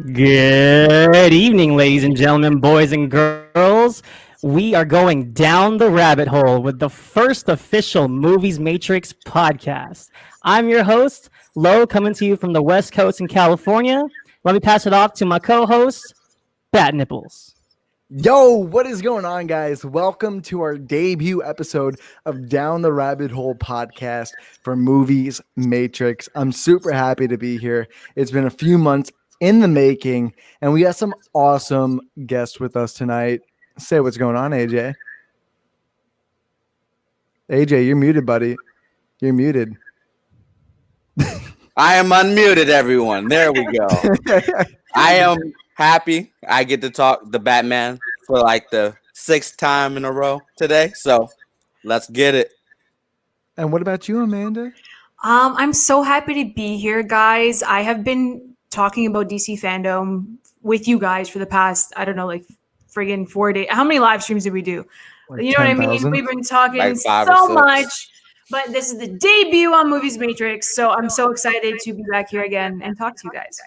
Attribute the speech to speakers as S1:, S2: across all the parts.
S1: Good evening, ladies and gentlemen, boys and girls. We are going down the rabbit hole with the first official Movies Matrix podcast. I'm your host, Lo, coming to you from the West Coast in California. Let me pass it off to my co-host, Bat Nipples.
S2: Yo, what is going on, guys? Welcome to our debut episode of Down the Rabbit Hole podcast for Movies Matrix. I'm super happy to be here. It's been a few months in the making, and we got some awesome guests with us tonight. Say what's going on, AJ. AJ, you're muted, buddy. You're muted.
S3: I am unmuted, everyone. There we go. I am happy I get to talk the Batman for like the sixth time in a row today. So let's get it.
S2: And what about you, Amanda?
S4: I'm so happy to be here, guys. I have been talking about DC FanDome with you guys for the past, I don't know, like friggin' 4 days. How many live streams did we do?
S2: Like
S4: you know
S2: 10,
S4: what I mean?
S2: 000?
S4: We've been talking
S3: Like 5
S4: so
S3: or 6.
S4: much, but this is the debut on Movies Matrix, so I'm so excited to be back here again and talk to you guys.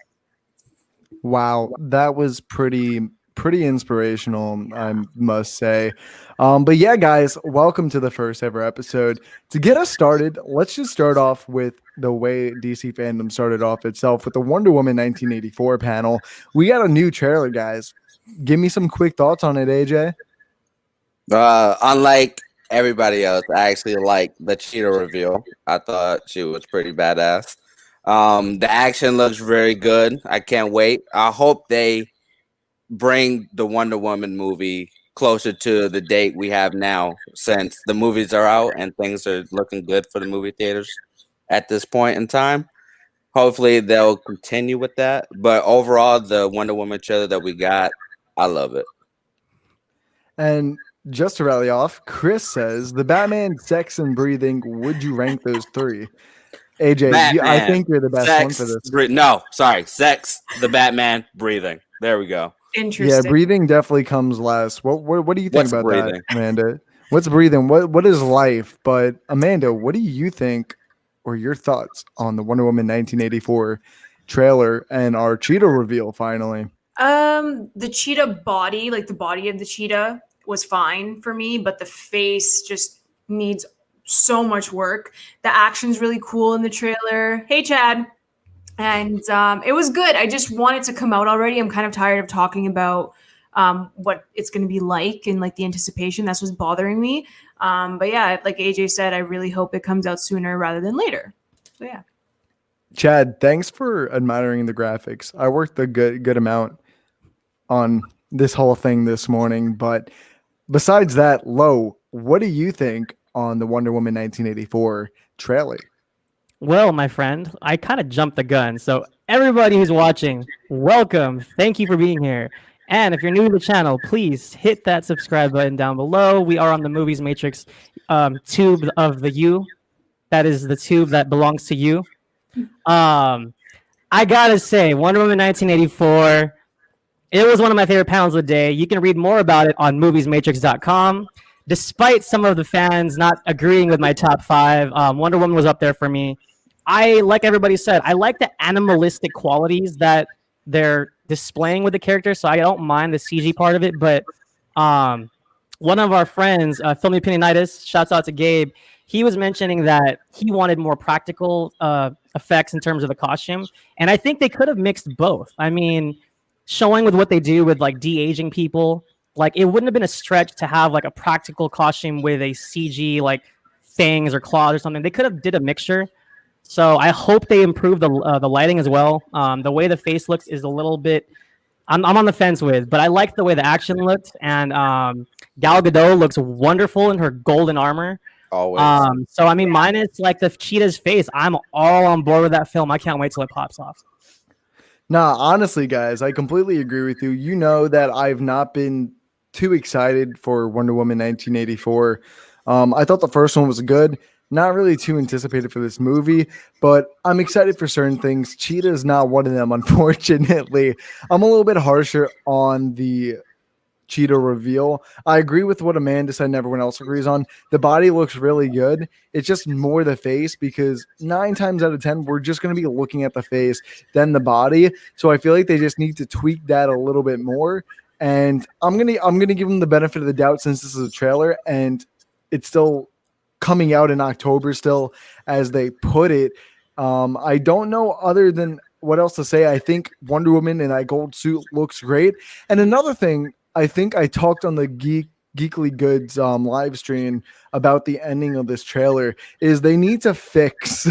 S2: Wow, that was pretty inspirational, I must say. But yeah, guys, welcome to the first ever episode. To get us started, let's just start off with the way DC FanDome started off itself with the Wonder Woman 1984 panel. We got a new trailer, guys. Give me some quick thoughts on it, AJ.
S3: Unlike everybody else, I actually like the cheetah reveal. I thought she was pretty badass. The action looks very good. I can't wait. I hope they bring the Wonder Woman movie closer to the date we have now, since the movies are out and things are looking good for the movie theaters at this point in time. Hopefully they'll continue with that. But overall, the Wonder Woman trailer that we got, I love it.
S2: And just to rally off, Chris says the Batman, sex, and breathing. Would you rank those three? AJ, I
S3: Batman,
S2: think you're the best one for this.
S3: No, sorry. Sex, the Batman, breathing. There we go.
S4: Interesting.
S2: Yeah, breathing definitely comes last. What do you think
S3: What's
S2: about
S3: breathing?
S2: that, Amanda? What's breathing? What is life? But Amanda, what do you think, or your thoughts on the Wonder Woman 1984 trailer and our cheetah reveal finally?
S4: The cheetah body, like the body of the cheetah, was fine for me, but the face just needs so much work. The action's really cool in the trailer. Hey, Chad. And it was good. I just want it to come out already. I'm kind of tired of talking about what it's going to be like and like the anticipation. That's what's bothering me. But yeah, like AJ said, I really hope it comes out sooner rather than later. So yeah.
S2: Chad, thanks for admiring the graphics. I worked a good amount on this whole thing this morning. But besides that, Lo, what do you think on the Wonder Woman 1984 trailer?
S1: Well, my friend, I kind of jumped the gun. So everybody who's watching, welcome. Thank you for being here. And if you're new to the channel, please hit that subscribe button down below. We are on the Movies Matrix tube of the U. That is the tube that belongs to you. I gotta say, Wonder Woman 1984, it was one of my favorite panels of the day. You can read more about it on MoviesMatrix.com. Despite some of the fans not agreeing with my top 5, Wonder Woman was up there for me. Like everybody said, I like the animalistic qualities that they're displaying with the character, so I don't mind the CG part of it. But one of our friends, Filmy Opinionitis, shouts out to Gabe, he was mentioning that he wanted more practical effects in terms of the costume. And I think they could have mixed both. I mean, showing with what they do with like de-aging people, like it wouldn't have been a stretch to have like a practical costume with a CG like fangs or claws or something. They could have did a mixture. So I hope they improve the lighting as well. The way the face looks is a little bit, I'm on the fence with, but I like the way the action looked. And Gal Gadot looks wonderful in her golden armor.
S3: Always.
S1: So I mean, minus like the cheetah's face, I'm all on board with that film. I can't wait till it pops off.
S2: Nah, honestly, guys, I completely agree with you. You know that I've not been too excited for Wonder Woman 1984. I thought the first one was good. Not really too anticipated for this movie, but I'm excited for certain things. Cheetah is not one of them, unfortunately. I'm a little bit harsher on the Cheetah reveal. I agree with what Amanda said and everyone else agrees on. The body looks really good. It's just more the face, because 9 times out of 10 we're just going to be looking at the face then the body. So I feel like they just need to tweak that a little bit more. And I'm gonna give them the benefit of the doubt, since this is a trailer and it's still coming out in October still, as they put it. I don't know other than what else to say. I think Wonder Woman in that gold suit looks great. And another thing, I think I talked on the Geekly Goods live stream about the ending of this trailer, is they need to fix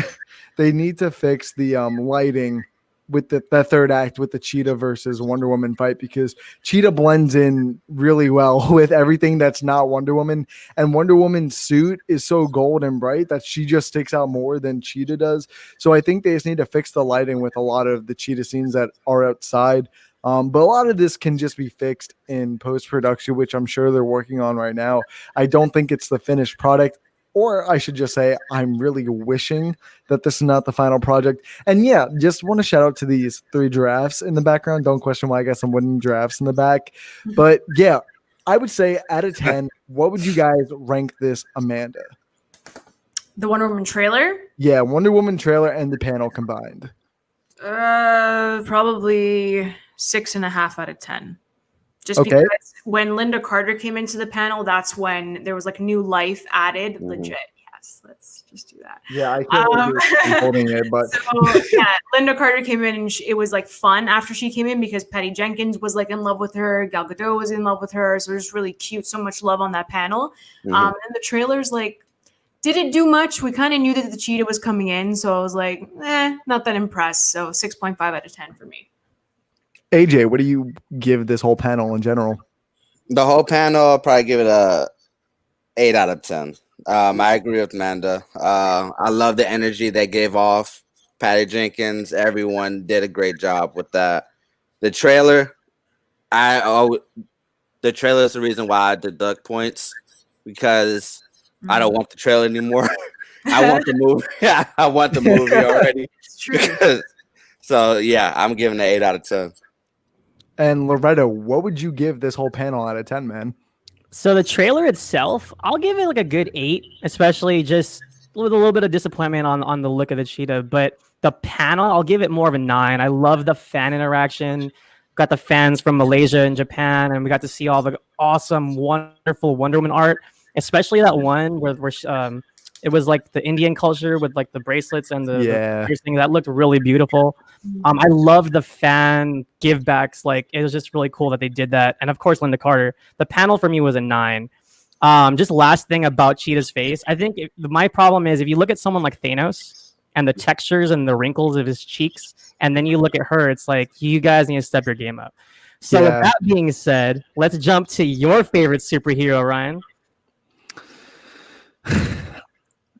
S2: the lighting with that third act with the Cheetah versus Wonder Woman fight, because Cheetah blends in really well with everything that's not Wonder Woman, and Wonder Woman's suit is so gold and bright that she just sticks out more than Cheetah does. So I think they just need to fix the lighting with a lot of the Cheetah scenes that are outside. But a lot of this can just be fixed in post-production, which I'm sure they're working on right now. I don't think it's the finished product. Or I should just say, I'm really wishing that this is not the final project. And yeah, just want to shout out to these 3 giraffes in the background. Don't question why I got some wooden giraffes in the back. But yeah, I would say out of 10, what would you guys rank this, Amanda?
S4: The Wonder Woman trailer?
S2: Yeah, Wonder Woman trailer and the panel combined.
S4: Probably 6.5 out of 10. Just
S2: Okay.
S4: because when Linda Carter came into the panel, that's when there was like new life added. Legit, yes. Let's just do that.
S2: Yeah, I can't holding it, but
S4: So yeah, Linda Carter came in and it was like fun after she came in, because Patty Jenkins was like in love with her, Gal Gadot was in love with her, so it was really cute. So much love on that panel. And the trailers like didn't do much. We kind of knew that the Cheetah was coming in, so I was like, not that impressed. So 6.5 out of 10 for me.
S2: AJ, what do you give this whole panel in general?
S3: The whole panel, I'll probably give it a 8 out of 10. I agree with Amanda. I love the energy they gave off. Patty Jenkins, everyone did a great job with that. The trailer, the trailer is the reason why I deduct points, because I don't want the trailer anymore. I want the movie. I want the movie already.
S4: It's true.
S3: So yeah, I'm giving it an 8 out of 10.
S2: And Loretto, what would you give this whole panel out of 10, man?
S1: So the trailer itself, I'll give it like a good 8, especially just with a little bit of disappointment on the look of the Cheetah. But the panel, I'll give it more of a 9. I love the fan interaction. Got the fans from Malaysia and Japan, and we got to see all the awesome, wonderful Wonder Woman art, especially that one where it was like the Indian culture with like the bracelets and the piercing. That looked really beautiful. I love the fan give backs. Like, it was just really cool that they did that. And of course, Linda Carter. The panel for me was a 9. Just last thing about Cheetah's face. I think my problem is if you look at someone like Thanos and the textures and the wrinkles of his cheeks, and then you look at her, it's like, you guys need to step your game up. So with that being said, let's jump to your favorite superhero, Ryan.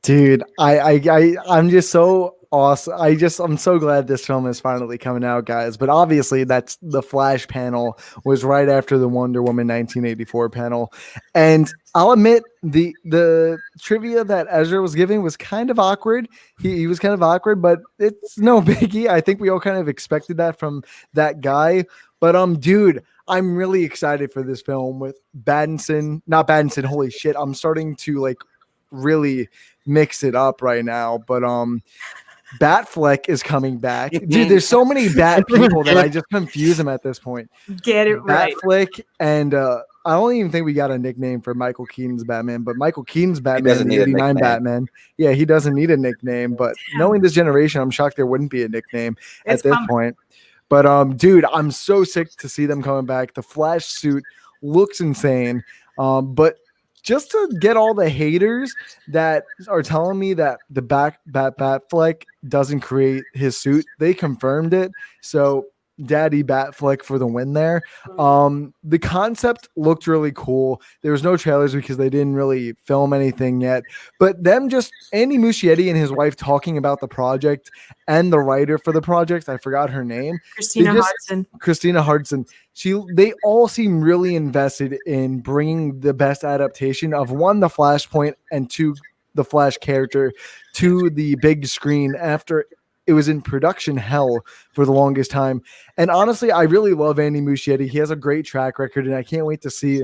S2: Dude, I'm just so awesome. I'm so glad this film is finally coming out, guys. But obviously, that's the Flash panel was right after the Wonder Woman 1984 panel, and I'll admit the trivia that Ezra was giving was kind of awkward. He was kind of awkward, but it's no biggie. I think we all kind of expected that from that guy. But dude, I'm really excited for this film with not Pattinson. Holy shit, I'm starting to like really mix it up right now, but Batfleck is coming back. Dude, there's so many Bat people that I just confuse them at this point.
S4: Get it right.
S2: Batfleck, and I don't even think we got a nickname for Michael Keaton's Batman, but Michael Keaton's Batman, the 89 Batman. Yeah, he doesn't need a nickname, but knowing this generation, I'm shocked there wouldn't be a nickname at this point. But dude, I'm so sick to see them coming back. The Flash suit looks insane. But just to get all the haters that are telling me that the Batfleck doesn't create his suit, they confirmed it. So Daddy Batfleck for the win there. The concept looked really cool. There was no trailers because they didn't really film anything yet. But them just Andy Muschietti and his wife talking about the project and the writer for the project, I forgot her name. Christina Hodson. They all seem really invested in bringing the best adaptation of one, the Flashpoint, and two, the Flash character to the big screen after it was in production hell for the longest time. And honestly, I really love Andy Muschietti. He has a great track record, and I can't wait to see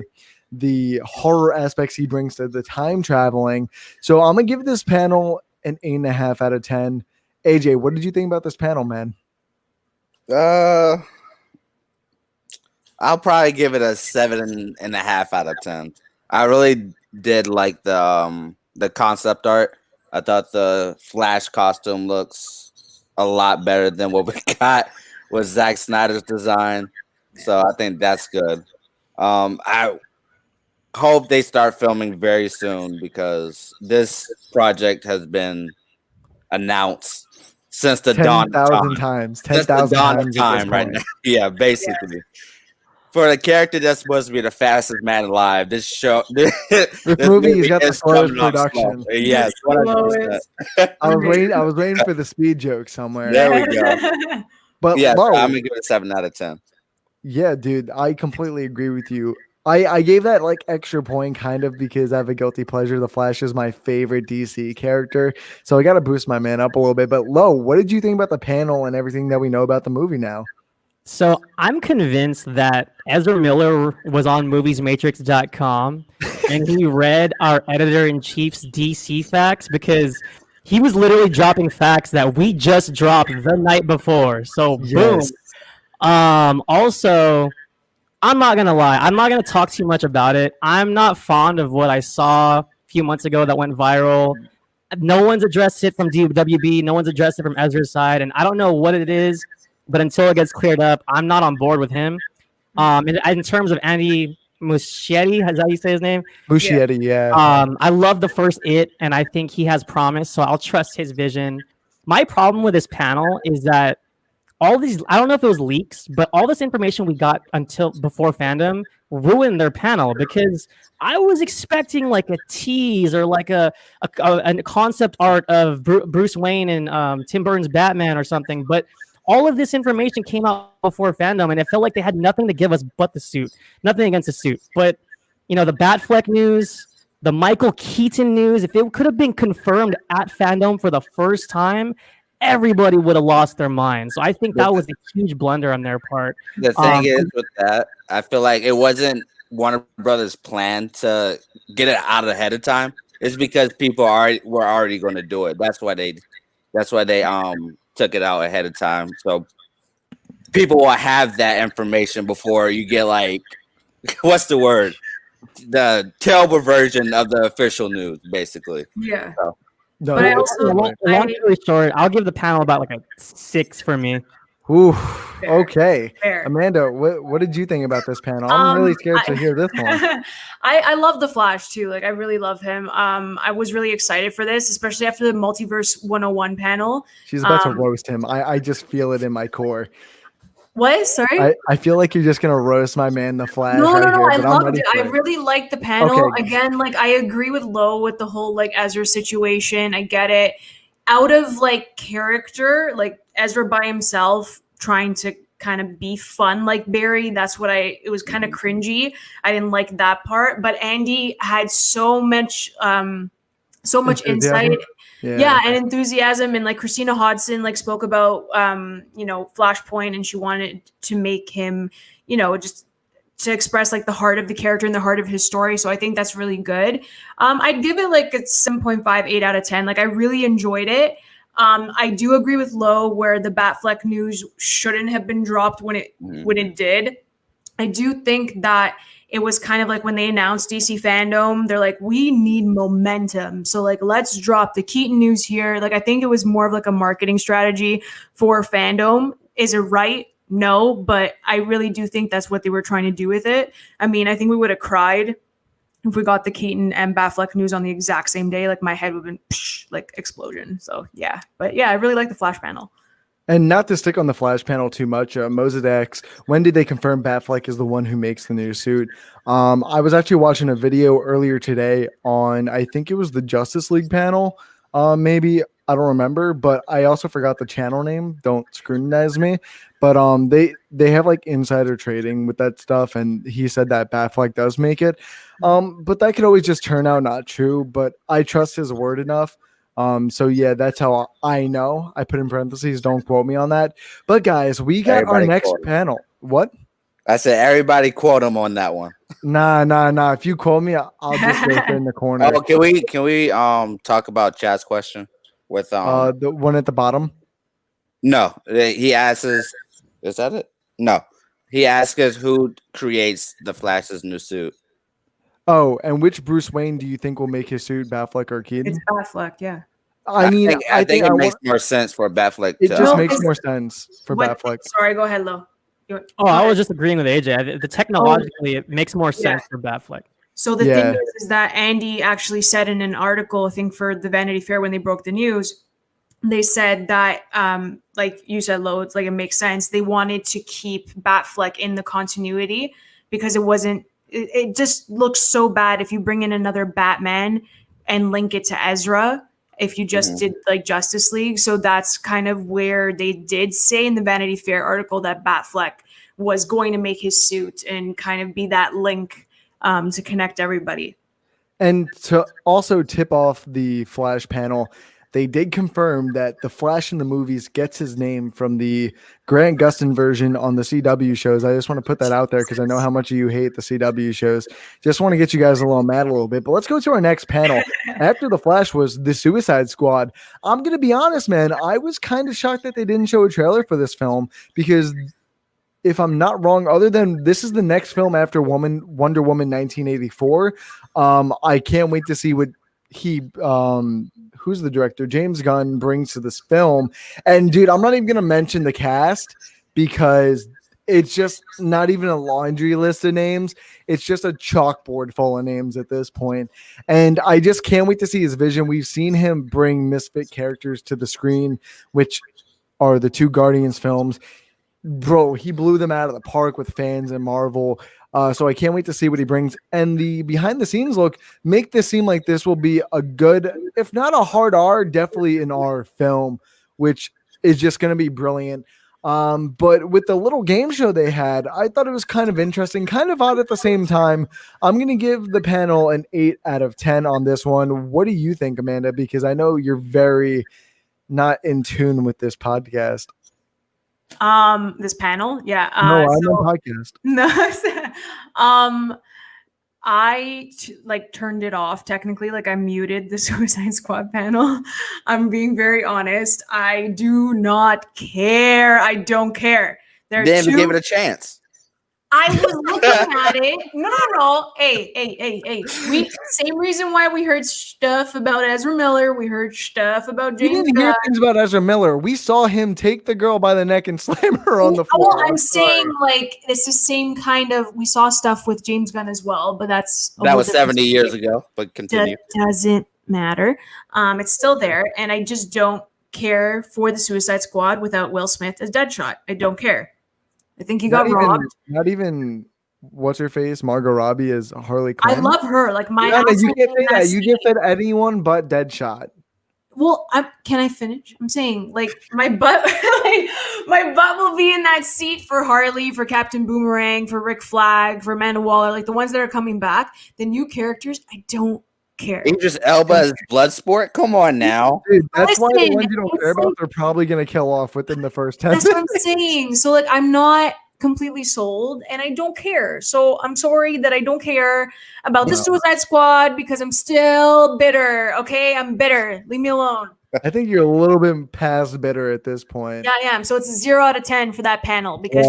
S2: the horror aspects he brings to the time traveling. So I'm gonna give this panel an 8.5 out of 10. AJ, what did you think about this panel, man?
S3: I'll probably give it a 7.5 out of 10. I really did like the concept art. I thought the Flash costume looks a lot better than what we got with Zack Snyder's design. So I think that's good. I hope they start filming very soon because this project has been announced since the dawn of
S2: 10,000
S3: time.
S2: times.
S3: Since the
S2: 10,000
S3: dawn of
S2: times
S3: time right now. Yeah, basically. For the character that's supposed to be the fastest man alive, this
S2: movie has got the
S3: is
S2: slowest
S3: coming off slow.
S2: production.
S3: Yes, 100%.
S2: I was waiting for the speed joke somewhere.
S3: There we go.
S2: But
S3: Yeah,
S2: Lo,
S3: I'm gonna give it a 7 out of 10.
S2: yeah, dude, I completely agree with you. I gave that like extra point kind of because I have a guilty pleasure. The Flash is my favorite DC character. So I got to boost my man up a little bit. But Lo, what did you think about the panel and everything that we know about the movie now?
S1: So I'm convinced that Ezra Miller was on MoviesMatrix.com and he read our editor-in-chief's DC facts because he was literally dropping facts that we just dropped the night before. So boom.
S2: Yes.
S1: Also, I'm not gonna lie. I'm not gonna talk too much about it. I'm not fond of what I saw a few months ago that went viral. No one's addressed it from WB. No one's addressed it from Ezra's side, and I don't know what it is. But until it gets cleared up, I'm not on board with him. In terms of Andy Muschietti, is that how you say his name?
S2: Muschietti, yeah.
S1: I love the first It, and I think he has promise, so I'll trust his vision. My problem with this panel is that all these, I don't know if it was leaks, but all this information we got until before FanDome ruined their panel because I was expecting like a tease or like a concept art of Bruce Wayne and Tim Burton's Batman or something, but all of this information came out before FanDome, and it felt like they had nothing to give us but the suit. Nothing against the suit, but the Batfleck news, the Michael Keaton news, if it could have been confirmed at FanDome for the first time, everybody would have lost their mind. So I think that was a huge blunder on their part.
S3: The thing is with that, I feel like it wasn't Warner Brothers' plan to get it out ahead of time. It's because people were already going to do it. That's why they took it out ahead of time. So people will have that information before you get like, what's the word? The terrible version of the official news, basically.
S4: Yeah.
S3: So.
S2: No,
S4: But I also
S1: long story short, I'll give the panel about like a 6 for me.
S2: Ooh,
S4: Fair.
S2: okay.
S4: Fair.
S2: Amanda, what did you think about this panel? I'm really scared to hear this one.
S4: I love the Flash too. Like I really love him. I was really excited for this, especially after the Multiverse 101 panel.
S2: She's about to roast him. I just feel it in my core.
S4: What? Sorry?
S2: I feel like you're just gonna roast my man, the Flash.
S4: No,
S2: right here,
S4: I
S2: but I'm
S4: loved
S2: ready
S4: it.
S2: for
S4: I really liked the panel.
S2: Okay.
S4: Again, like I agree with Lo with the whole like Ezra situation. I get it. Out of like character, like Ezra by himself trying to kind of be fun like Barry. That's what it was kind of cringy. I didn't like that part. But Andy had so much insight. Yeah, and enthusiasm, and like Christina Hodson like spoke about Flashpoint, and she wanted to make him, just to express like the heart of the character and the heart of his story. So I think that's really good. I'd give it like a 7.58 out of 10. Like I really enjoyed it. I do agree with Lo where the Batfleck news shouldn't have been dropped when it did. I do think that it was kind of like when they announced DC FanDome, they're like, we need momentum. So like, let's drop the Keaton news here. Like, I think it was more of like a marketing strategy for FanDome. Is it right? No, but I really do think that's what they were trying to do with it. I mean, I think we would have cried if we got the Keaton and Batfleck news on the exact same day. Like my head would have been like explosion. So yeah, but yeah, I really like the Flash panel.
S2: And not to stick on the Flash panel too much, Mozadex, when did they confirm Batfleck is the one who makes the new suit? I was actually watching a video earlier today on, I think it was the Justice League panel, maybe, I don't remember, but I also forgot the channel name. Don't scrutinize me. But they have like insider trading with that stuff, and he said that Batfleck does make it. But that could always just turn out not true, but I trust his word enough. So yeah, that's how I know. I put in parentheses, don't quote me on that. But guys, we got our
S3: Everybody
S2: next
S3: quote him.
S2: panel. What?
S3: I said everybody quote him on that one.
S2: Nah. If you quote me, I'll just go sit in the corner.
S3: Oh, can we talk about Chad's question with
S2: The one at the bottom.
S3: No, he asks us, is that it? No. He asks us who creates the Flash's new suit.
S2: Oh, and which Bruce Wayne do you think will make his suit, Batfleck or Keaton?
S4: It's Batfleck, yeah.
S2: I mean,
S3: I think it makes more sense for Batfleck.
S2: It just
S4: No,
S2: makes
S4: it's-
S2: more sense for Batfleck.
S4: Sorry, go ahead, Lo.
S1: Oh, I was just agreeing with AJ. The technologically, it makes more sense for Batfleck.
S4: So the
S2: Yeah.
S4: thing is that Andy actually said in an article, I think for the Vanity Fair when they broke the news, they said that, like you said, Lo, it's like it makes sense. They wanted to keep Batfleck in the continuity because it just looks so bad if you bring in another Batman and link it to Ezra if you just did like Justice League. So that's kind of where they did say in the Vanity Fair article that Batfleck was going to make his suit and kind of be that link to connect everybody.
S2: And to also tip off the Flash panel, they did confirm that the Flash in the movies gets his name from the Grant Gustin version on the CW shows. I just want to put that out there because I know how much of you hate the CW shows. Just want to get you guys a little mad a little bit. But let's go to our next panel. After the Flash was the Suicide Squad. I'm going to be honest, man. I was kind of shocked that they didn't show a trailer for this film because if I'm not wrong, other than this is the next film after Wonder Woman 1984. I can't wait to see what he who's the director, James Gunn, brings to this film. And dude, I'm not even gonna mention the cast because it's just not even a laundry list of names. It's just a chalkboard full of names at this point. And I just can't wait to see his vision. We've seen him bring misfit characters to the screen, which are the two Guardians films. Bro, he blew them out of the park with fans and Marvel. So I can't wait to see what he brings. And the behind the scenes look make this seem like this will be a good, if not a hard R, definitely an R film, which is just going to be brilliant. But with the little game show they had, I thought it was kind of interesting, kind of odd at the same time. I'm going to give the panel an 8 out of 10 on this one. What do you think, Amanda? Because I know you're very not in tune with this podcast.
S4: This panel, yeah.
S2: No, I'm on podcast.
S4: No, I turned it off technically. Like I muted the Suicide Squad panel. I'm being very honest. I do not care. I don't care.
S3: Then give it a chance.
S4: I was looking at it. No. Hey. Same reason why we heard stuff about Ezra Miller. We heard stuff about James.
S2: We didn't hear things about Ezra Miller. We saw him take the girl by the neck and slam her on the floor.
S4: Well, I'm saying like it's the same kind of. We saw stuff with James Gunn as well, but that
S3: was 70 years ago. But continue.
S4: That doesn't matter. It's still there, and I just don't care for the Suicide Squad without Will Smith as Deadshot. I don't care. I think he got robbed.
S2: Not even what's her face, Margot Robbie as Harley Quinn.
S4: I love her. Like my.
S2: No, you can't say that. You just said anyone but Deadshot.
S4: Well, can I finish? I'm saying like my butt, my butt will be in that seat for Harley, for Captain Boomerang, for Rick Flag, for Amanda Waller, like the ones that are coming back. The new characters, I don't care.
S3: Idris Elba as Bloodsport. Come on now,
S2: dude. That's why the ones you don't care about, they're probably gonna kill off within the first 10.
S4: That's what I'm saying. So like, I'm not completely sold, and I don't care. So I'm sorry that I don't care about the Suicide Squad because I'm still bitter. Okay, I'm bitter. Leave me alone.
S2: I think you're a little bit past bitter at this point.
S4: Yeah, I am. So it's a 0 out of 10 for that panel because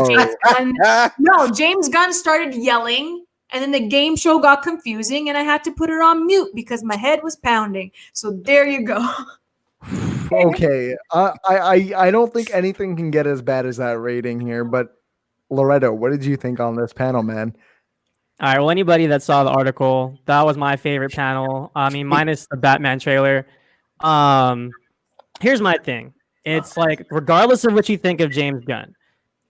S4: James Gunn started yelling. And then the game show got confusing, and I had to put it on mute because my head was pounding. So there you go.
S2: Okay, I don't think anything can get as bad as that rating here. But Loretto, what did you think on this panel, man?
S1: All right. Well, anybody that saw the article, that was my favorite panel. I mean, minus the Batman trailer. Here's my thing. It's like, regardless of what you think of James Gunn,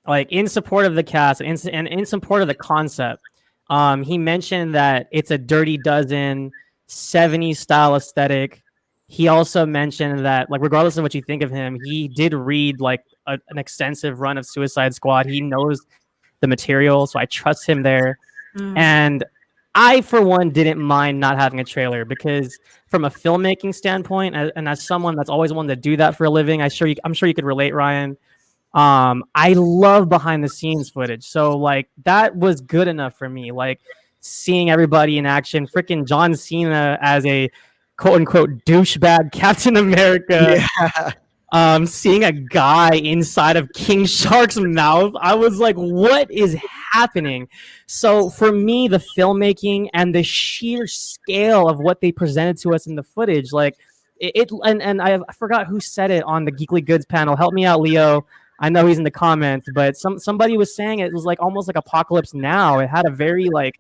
S1: like in support of the cast and in support of the concept. He mentioned that it's a Dirty Dozen 70s style aesthetic. He also mentioned that, like, regardless of what you think of him, he did read like an extensive run of Suicide Squad. He knows the material, so I trust him there. And I for one didn't mind not having a trailer because from a filmmaking standpoint, and as someone that's always wanted to do that for a living, I'm sure you could relate, Ryan. I love behind the scenes footage, so like that was good enough for me. Like seeing everybody in action, freaking John Cena as a quote unquote douchebag Captain America.
S2: Yeah.
S1: Seeing a guy inside of King Shark's mouth, I was like, what is happening? So for me, the filmmaking and the sheer scale of what they presented to us in the footage, like and I forgot who said it on the Geekly Goods panel. Help me out, Leo. I know he's in the comments, but somebody was saying it was like almost like Apocalypse Now. It had a very like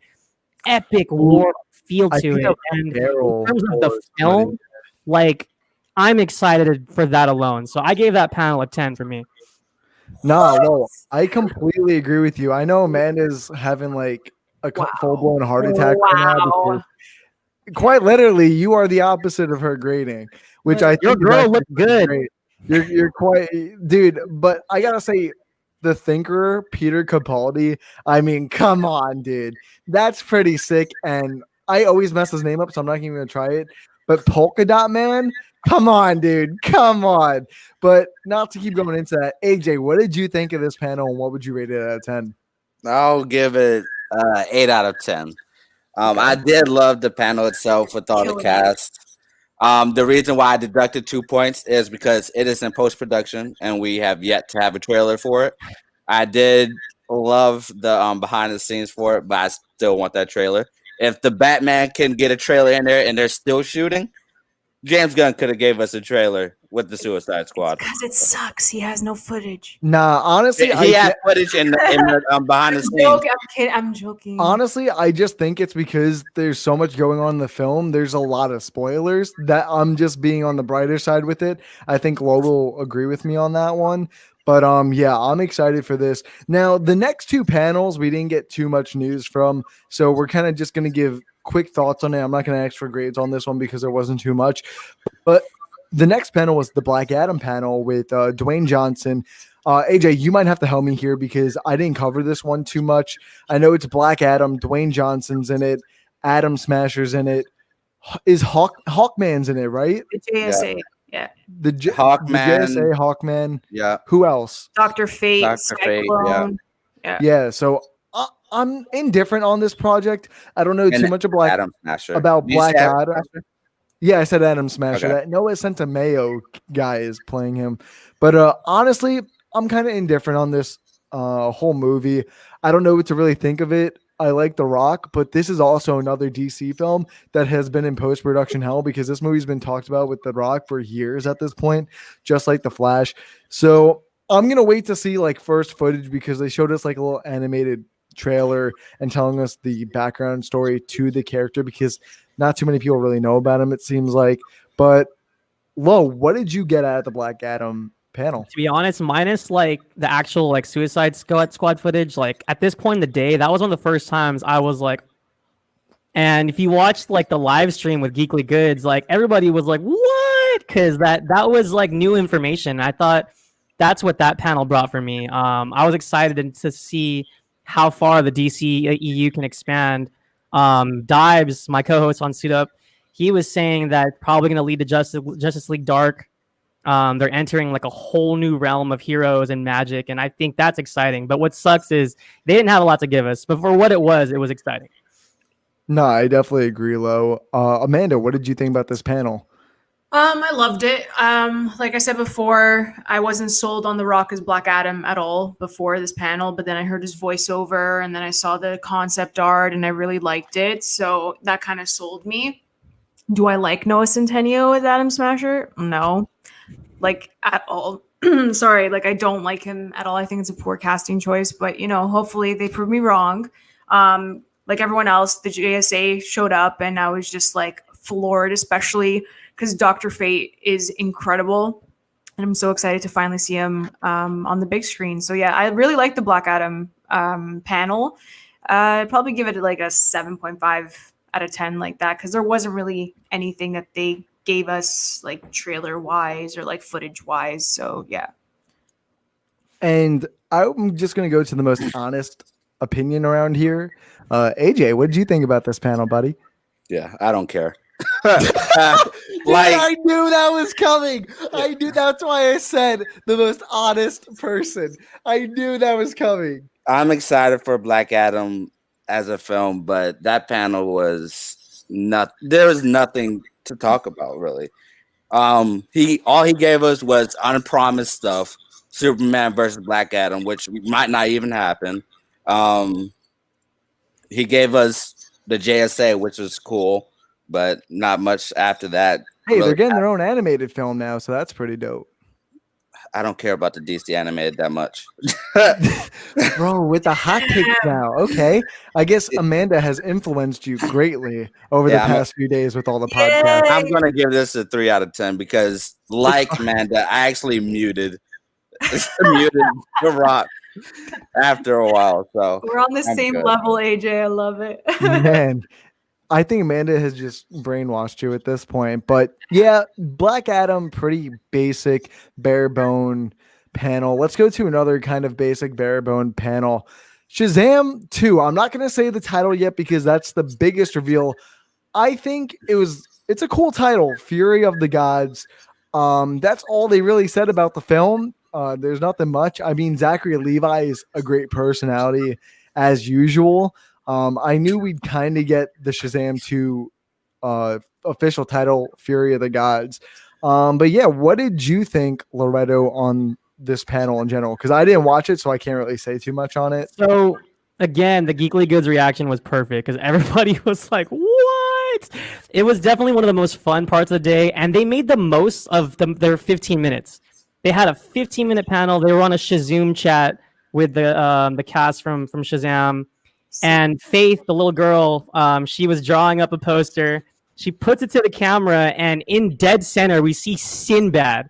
S1: epic war feel to it. And in terms of the film, like I'm excited for that alone. So I gave that panel a 10 for me.
S2: No, I completely agree with you. I know Amanda's having like a full-blown heart attack right now because quite literally you are the opposite of her grading, which I think
S1: your girl looked good.
S2: Great. You're quite, dude, but I gotta say, the thinker, Peter Capaldi, I mean, come on, dude. That's pretty sick. And I always mess his name up, so I'm not even gonna try it. But Polka Dot Man, come on, dude. Come on. But not to keep going into that, AJ, what did you think of this panel and what would you rate it out of 10?
S3: I'll give it 8 out of 10. I did love the panel itself with all the cast. The reason why I deducted 2 points is because it is in post-production and we have yet to have a trailer for it. I did love the behind the scenes for it, but I still want that trailer. If the Batman can get a trailer in there and they're still shooting, James Gunn could have gave us a trailer with the Suicide Squad.
S4: Because it sucks. He has no footage.
S2: Nah, honestly,
S3: he has footage in the behind the scenes.
S4: I'm joking.
S2: Honestly, I just think it's because there's so much going on in the film. There's a lot of spoilers that I'm just being on the brighter side with it. I think Lo will agree with me on that one. But yeah, I'm excited for this. Now, the next two panels we didn't get too much news from, so we're kind of just going to give quick thoughts on it. I'm not going to ask for grades on this one because there wasn't too much. But the next panel was the Black Adam panel with Dwayne Johnson. AJ, you might have to help me here because I didn't cover this one too much. I know it's Black Adam, Dwayne Johnson's in it, Atom Smasher's in it. Is Hawkman's in it, right?
S4: The JSA. Yeah.
S2: The JSA, Hawkman.
S3: Yeah.
S2: Who else?
S4: Dr. Fate.
S3: Dr. Fate,
S2: yeah. So I'm indifferent on this project. I don't know too much about Black Adam. Yeah, I said Atom Smasher. Okay. That Noah Centineo guy is playing him. But honestly, I'm kind of indifferent on this whole movie. I don't know what to really think of it. I like The Rock, but this is also another DC film that has been in post-production hell because this movie's been talked about with The Rock for years at this point, just like The Flash. So I'm going to wait to see like first footage because they showed us like a little animated trailer and telling us the background story to the character because not too many people really know about him, it seems like. But Lo, what did you get out of the Black Adam panel?
S1: To be honest, minus like the actual like Suicide Squad footage, like at this point in the day, that was one of the first times I was like, and if you watched like the live stream with Geekly Goods, like everybody was like, what? Because that was like new information. I thought that's what that panel brought for me. I was excited to see how far the DC EU can expand. Dives, my co-host on Suit Up, he was saying that probably going to lead to Justice League Dark. They're entering like a whole new realm of heroes and magic, and I think that's exciting. But what sucks is they didn't have a lot to give us, but for what it was exciting.
S2: No, I definitely agree, Lo. Amanda, what did you think about this panel?
S4: I loved it. Like I said before, I wasn't sold on The Rock as Black Adam at all before this panel, but then I heard his voiceover and then I saw the concept art and I really liked it. So that kind of sold me. Do I like Noah Centineo as Atom Smasher? No, like at all. Sorry, like I don't like him at all. I think it's a poor casting choice, but you know, hopefully they prove me wrong. Like everyone else, the JSA showed up and I was just like floored, especially because Dr. Fate is incredible. And I'm so excited to finally see him on the big screen. So yeah, I really like the Black Adam panel. I'd probably give it like a 7.5 out of 10 like that, because there wasn't really anything that they gave us like trailer wise or like footage wise. So yeah.
S2: And I'm just going to go to the most honest opinion around here. AJ, what did you think about this panel, buddy?
S3: Yeah, I don't care.
S2: Dude, I knew that was coming. I knew that's why I said the most honest person. I knew that was coming.
S3: I'm excited for Black Adam as a film, but that panel was not. There was nothing to talk about really. He gave us was unpromised stuff. Superman versus Black Adam, which might not even happen. He gave us the JSA, which was cool, but not much after that.
S2: Hey,
S3: really
S2: they're getting their own animated film now, so that's pretty dope.
S3: I don't care about the DC animated that much.
S2: Bro, with the hot takes now. Okay. I guess Amanda has influenced you greatly over the past few days with all the podcasts.
S3: I'm going to give this a 3 out of 10 because, like Amanda, I actually muted The Rock after a while. So
S4: we're on the same level, AJ. I love it.
S2: Man, I think Amanda has just brainwashed you at this point. But yeah, Black Adam, pretty basic, bare bone panel. Let's go to another kind of basic, bare bone panel. Shazam 2. I'm not going to say the title yet because that's the biggest reveal. I think it's a cool title, Fury of the Gods. That's all they really said about the film. There's nothing much. I mean, Zachary Levi is a great personality as usual. I knew we'd kind of get the Shazam 2 official title, Fury of the Gods. But yeah, what did you think, Loretto, on this panel in general? Because I didn't watch it, so I can't really say too much on it.
S1: So again, the Geekly Goods reaction was perfect because everybody was like, what? It was definitely one of the most fun parts of the day, and they made the most of their 15 minutes. They had a 15-minute panel. They were on a Shazam chat with the cast from Shazam. And Faith, the little girl, she was drawing up a poster. She puts it to the camera, and in dead center, we see Sinbad.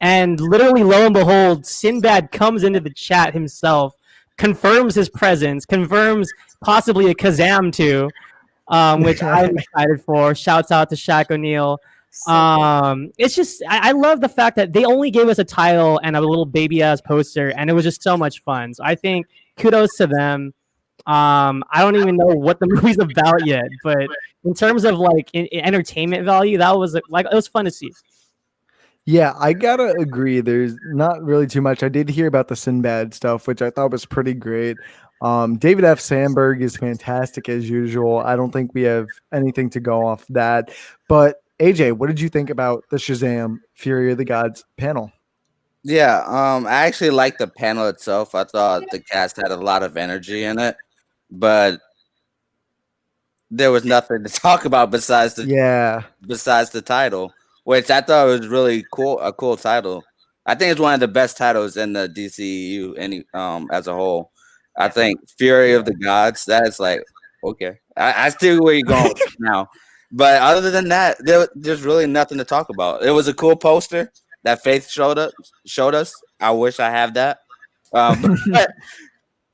S1: And literally, lo and behold, Sinbad comes into the chat himself, confirms his presence, confirms possibly a Kazam 2, which I'm excited for. Shouts out to Shaq O'Neal. It's just, I love the fact that they only gave us a title and a little baby-ass poster, and it was just so much fun. So I think kudos to them. I don't even know what the movie's about yet, but in terms of like entertainment value, that was like it was fun to see.
S2: Yeah, I gotta agree. There's not really too much. I did hear about the Sinbad stuff, which I thought was pretty great. David F. Sandberg is fantastic as usual. I don't think we have anything to go off that. But AJ, what did you think about the Shazam Fury of the Gods panel?
S3: Yeah, I actually liked the panel itself. I thought the cast had a lot of energy in it, but there was nothing to talk about besides the title, which I thought was really cool. A cool title. I think it's one of the best titles in the DCEU as a whole. I think Fury of the Gods. That's like okay. I see where you're going now, but other than that, there's really nothing to talk about. It was a cool poster that Faith showed us. I wish I have that. But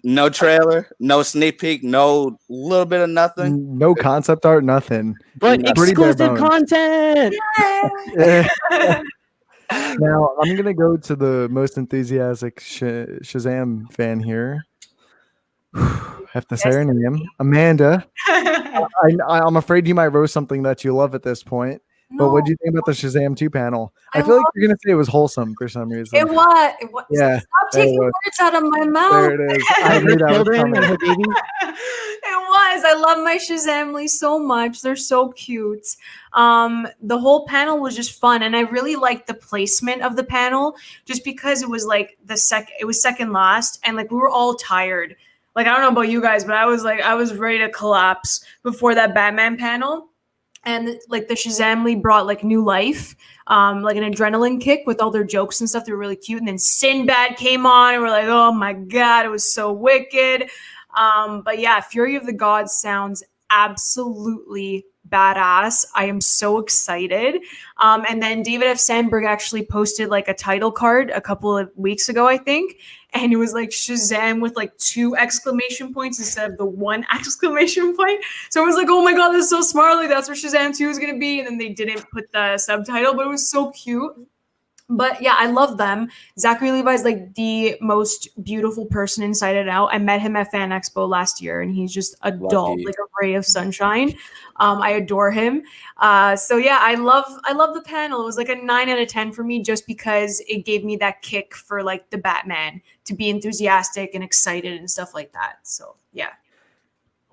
S3: no trailer, no sneak peek, no little bit of nothing.
S2: No concept art, nothing.
S1: But exclusive content.
S2: Now, I'm going to go to the most enthusiastic Shazam fan here. Have to say her name. Amanda. I'm afraid you might roast something that you love at this point. No. But what do you think about the Shazam 2 panel? I feel like you're going to say it was wholesome for some reason.
S4: It was.
S2: Yeah.
S4: Stop taking words out of my mouth.
S2: There it is. I knew that was coming.
S4: It was. I love my Shazamly so much. They're so cute. The whole panel was just fun. And I really liked the placement of the panel just because it was like it was second last. And like we were all tired. Like, I don't know about you guys, but I was ready to collapse before that Batman panel. And like the Shazamly brought like new life, like an adrenaline kick with all their jokes and stuff. They were really cute. And then Sinbad came on and we're like, oh my God, it was so wicked. But yeah, Fury of the Gods sounds absolutely badass. I am so excited. And then David F. Sandberg actually posted like a title card a couple of weeks ago, I think. And it was like Shazam with like 2 exclamation points instead of the 1 exclamation point. So it was like, oh my God, this is so smart. Like that's where Shazam 2 is going to be. And then they didn't put the subtitle, but it was so cute. But yeah, I love them. Zachary Levi is like the most beautiful person inside and out. I met him at Fan Expo last year, and he's just a doll,
S3: Lucky.
S4: like a ray of sunshine. I adore him. So yeah, I love the panel. It was like a 9 out of 10 for me, just because it gave me that kick for like the Batman to be enthusiastic and excited and stuff like that. So yeah.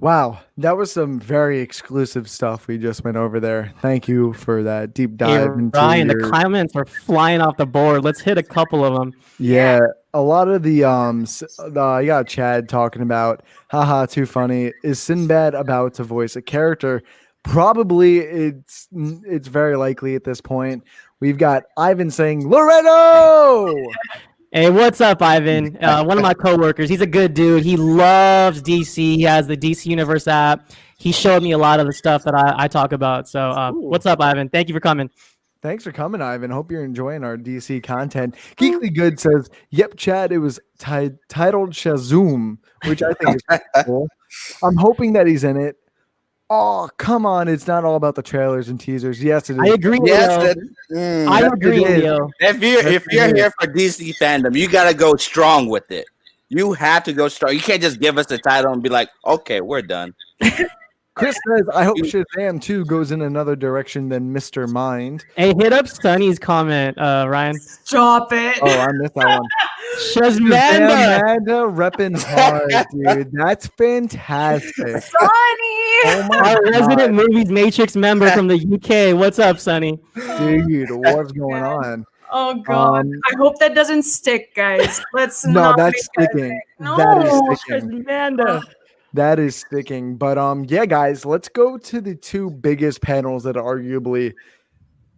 S2: Wow, that was some very exclusive stuff we just went over there. Thank you for that deep
S1: Hey,
S2: dive into
S1: Ryan, the
S2: your...
S1: comments are flying off the board. Let's hit a couple of them.
S2: Yeah, a lot of the you got Chad talking about, haha, too funny. Is Sinbad about to voice a character? Probably. It's very likely at this point. We've got Ivan saying Loretto.
S1: Hey, what's up, Ivan? One of my coworkers. He's a good dude. He loves DC. He has the DC Universe app. He showed me a lot of the stuff that I talk about. So, what's up, Ivan? Thank you for coming.
S2: Thanks for coming, Ivan. Hope you're enjoying our DC content. Geekly Good says, "Yep, Chad. It was titled Shazam, which I think is cool. I'm hoping that he's in it. Oh, come on! It's not all about the trailers and teasers. Yes, it is.
S1: I agree.
S3: Yes,
S1: Leo. I agree,
S2: it is.
S1: Leo.
S3: if you're here for DC fandom, you gotta go strong with it. You have to go strong. You can't just give us the title and be like, okay, we're done.
S2: Chris says, I hope Shazam 2 goes in another direction than Mr. Mind.
S1: Hey, hit up Sunny's comment, Ryan.
S4: Stop it.
S2: Oh, I missed that one.
S1: Shazmanda.
S2: Shazmanda repping hard, dude. That's fantastic.
S4: Sonny.
S2: Oh my
S1: Our resident
S2: God.
S1: MoviesMatrix member from the UK. What's up, Sunny?
S2: Dude, what's going on?
S4: Oh God! I hope that doesn't stick, guys. Let's
S2: No,
S4: not
S2: that's
S4: make that
S2: sticking.
S4: stick. No.
S2: That is sticking.
S1: Shazmanda.
S2: That is sticking. But yeah, guys, let's go to the two biggest panels that are arguably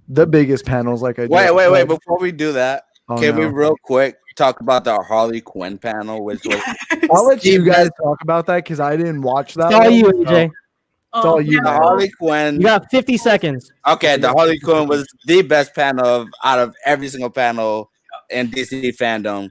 S2: the biggest panels. Like I
S3: Wait.
S2: said.
S3: Before we do that,
S2: Oh,
S3: can we
S2: no.
S3: real quick talk about the Harley Quinn panel, which was
S2: I'll let you guys talk about that because I didn't watch that.
S1: It's all
S2: one,
S1: you,
S2: so
S1: AJ.
S2: It's all you,
S3: the
S2: man.
S3: Harley Quinn.
S1: You got 50 seconds.
S3: Okay, the Harley Quinn was the best panel out of every single panel in DC fandom.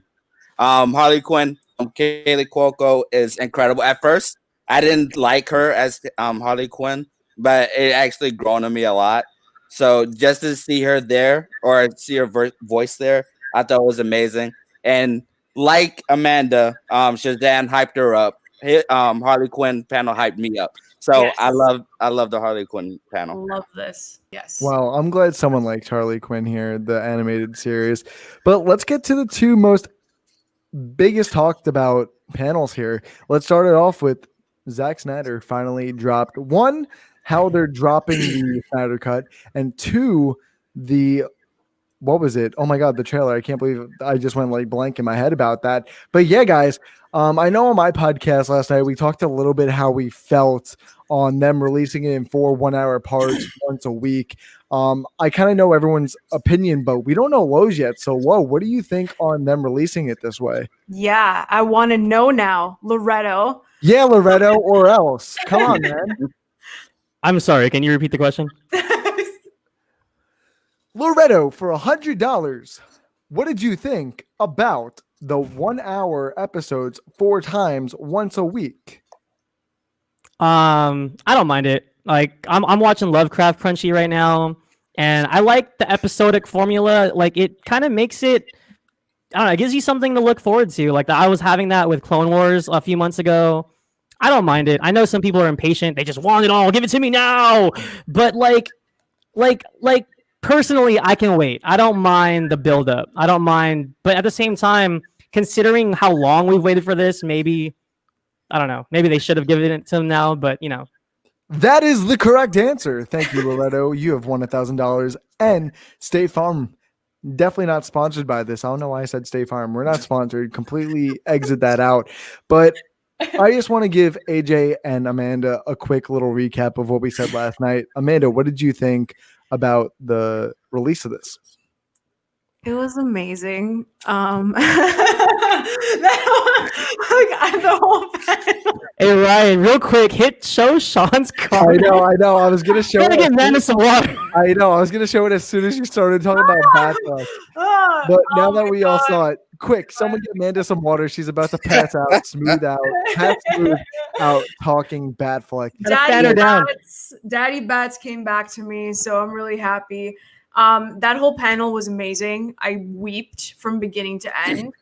S3: Harley Quinn, Kaylee Cuoco is incredible. At first, I didn't like her as Harley Quinn, but it actually grown on me a lot. So just to see her there or see her voice there, I thought it was amazing. And like Amanda, Shazam hyped her up. Harley Quinn panel hyped me up. So
S4: Yes.
S3: I love the Harley Quinn panel.
S4: Love this. Yes.
S2: Well, I'm glad someone liked Harley Quinn here, the animated series. But let's get to the two most biggest talked about panels here. Let's start it off with Zack Snyder finally dropped one, how they're dropping the Snyder Cut, and two, what was it? Oh my God, the trailer. I can't believe I just went like blank in my head about that. But yeah, guys, I know on my podcast last night, we talked a little bit how we felt on them releasing it in 4 1-hour parts once a week. I kind of know everyone's opinion, but we don't know Lowe's yet. So, what do you think on them releasing it this way?
S4: Yeah, I want to know now, Loretto.
S2: Yeah, Loretto or else. Come on, man.
S1: I'm sorry. Can you repeat the question?
S2: Loretto for $100. What did you think about the 1-hour episodes 4 times once a week?
S1: I don't mind it. Like I'm watching Lovecraft Crunchy right now, and I like the episodic formula. Like it kind of makes it, I don't know, it gives you something to look forward to. Like I was having that with Clone Wars a few months ago. I don't mind it. I know some people are impatient. They just want it all. Give it to me now. But like personally, I can wait. I don't mind the buildup. I don't mind. But at the same time, considering how long we've waited for this, maybe, I don't know. Maybe they should have given it to him now, but you know.
S2: That is the correct answer. Thank you, Loretto. You have won $1,000. And State Farm, definitely not sponsored by this. I don't know why I said State Farm. We're not sponsored. Completely exit that out. But I just want to give AJ and Amanda a quick little recap of what we said last night. Amanda, what did you think about the release of this?
S4: It was amazing.
S1: Hey Ryan, real quick, show Sean's card.
S2: I know. I was gonna show
S1: Gotta get Amanda some water.
S2: I know. I was gonna show it as soon as you started talking about bathroom. But now that we all saw it, quick, someone get Amanda some water. She's about to pass out, smooth out, talking Batfleck.
S1: Fan her down.
S4: Daddy Bats came back to me, so I'm really happy. That whole panel was amazing. I weeped from beginning to end.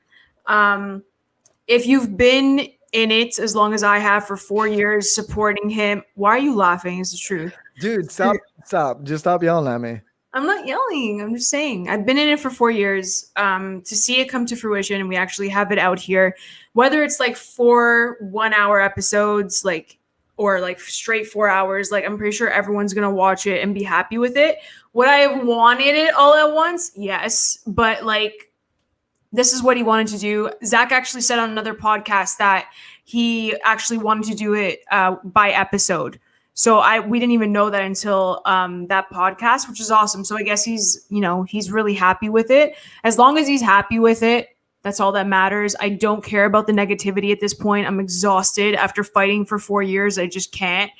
S4: If you've been in it as long as I have for 4 years supporting him, why are you laughing? Is the truth.
S2: Dude, stop. Just stop yelling at me.
S4: I'm not yelling. I'm just saying. I've been in it for 4 years. To see it come to fruition and we actually have it out here, whether it's like 4 1-hour episodes, or like straight 4 hours, like I'm pretty sure everyone's gonna watch it and be happy with it. Would I have wanted it all at once? Yes, but like this is what he wanted to do. Zach actually said on another podcast that he actually wanted to do it by episode. So we didn't even know that until that podcast, which is awesome. So I guess he's really happy with it. As long as he's happy with it, that's all that matters. I don't care about the negativity at this point. I'm exhausted after fighting for 4 years. I just can't.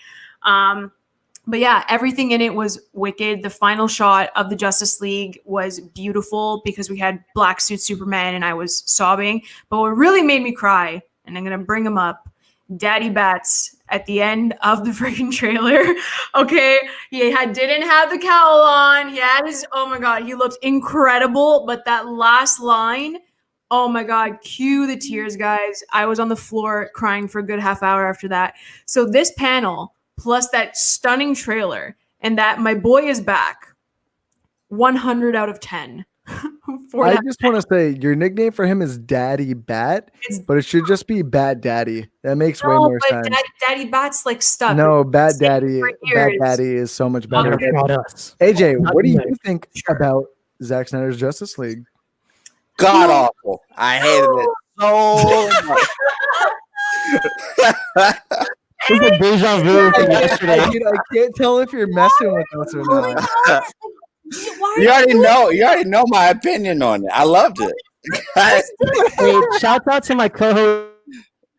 S4: But yeah, everything in it was wicked. The final shot of the Justice League was beautiful because we had Black Suit Superman and I was sobbing. But what really made me cry, and I'm going to bring him up, Daddy Bats at the end of the freaking trailer. Okay, he didn't have the cowl on. He had oh my God, he looked incredible. But that last line, oh my God, cue the tears, guys. I was on the floor crying for a good half hour after that. So this panel, plus that stunning trailer, and that my boy is back, 100 out of 10.
S2: I just want to say your nickname for him is Daddy Bat, but it should just be Bat Daddy. That makes way more sense.
S4: Daddy Bat's like stuck.
S2: No, Bat Daddy is so much better. AJ, what do you think about Zack Snyder's Justice League?
S3: God awful. I hated it so much.
S1: This is a deja vu from yesterday.
S2: I can't tell if you're messing with us or not.
S3: You already know my opinion on it. I loved it.
S1: Wait, shout out to my co-host